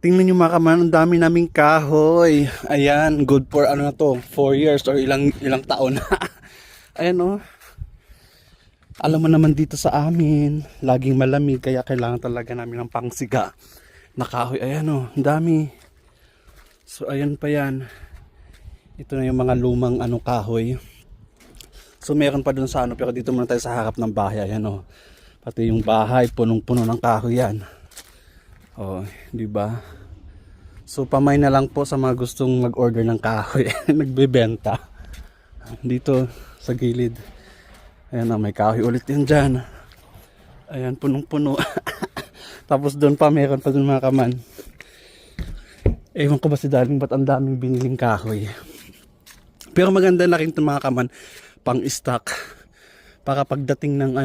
Tingnan nyo mga kaman, ang dami naming kahoy. Ayan, good for ano na to, 4 years or ilang taon. Ayan oh. Alam mo naman dito sa amin, laging malamig kaya kailangan talaga namin ng pangsiga na kahoy. Ayan oh, ang dami. So ayan pa yan. Ito na yung mga lumang kahoy. So meron pa dun sa pero dito muna tayo sa harap ng bahay. Ayan oh. Pati yung bahay punong-puno ng kahoy yan. Oh, di ba? So pamay na lang po sa mga gustong mag-order ng kahoy, nagbebenta. Dito sa gilid. Ayan na, may kahoy ulit din dyan. Ayan, punong-puno. Tapos doon pa, meron pa doon mga kaman. Ewan ko ba si Darling, ba't ang daming biniling kahoy. Pero maganda na rin ito mga kaman, pang stock. Para pagdating ng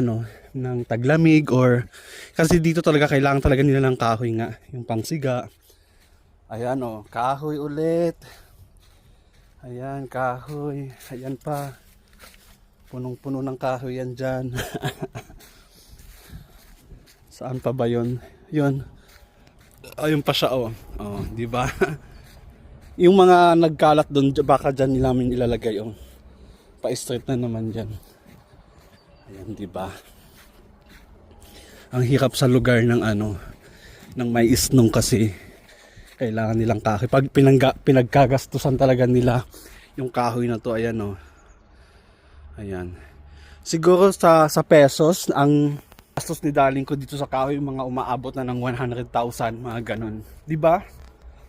ng taglamig or kasi dito talaga kailangan talaga nila ng kahoy nga, yung pangsiga. Ayan oh, kahoy ulit. Ayan, kahoy. Ayan pa. Punong-puno ng kahoy yan dyan. Saan pa ba yun? Yun. Ayun pa siya oh. Oh, di ba? Yung mga nagkalat doon, baka dyan namin ilalagay oh. Pa-straight na naman dyan. Ayan, di ba? Ang hirap sa lugar ng ng may isnong kasi kailangan nilang kahoy. Pag pinagkagastusan talaga nila yung kahoy na to, ayan oh. Ayan. Siguro sa pesos, ang gastos ni Darling ko dito sa kahoy, mga umaabot na ng 100,000, mga ganun. Di ba?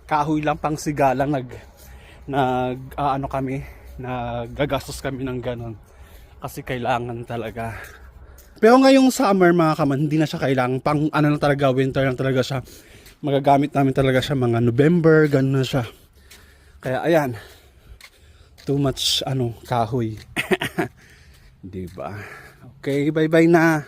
Kahoy lang pang siga lang kami, nagagastos kami ng ganun. Kasi kailangan talaga. Pero ngayong summer mga kaman, hindi na siya kailangan. Pang lang talaga, winter lang talaga siya. Magagamit namin talaga siya mga November, ganun na siya. Kaya ayan, too much kahoy. Diba? Okay, bye bye na.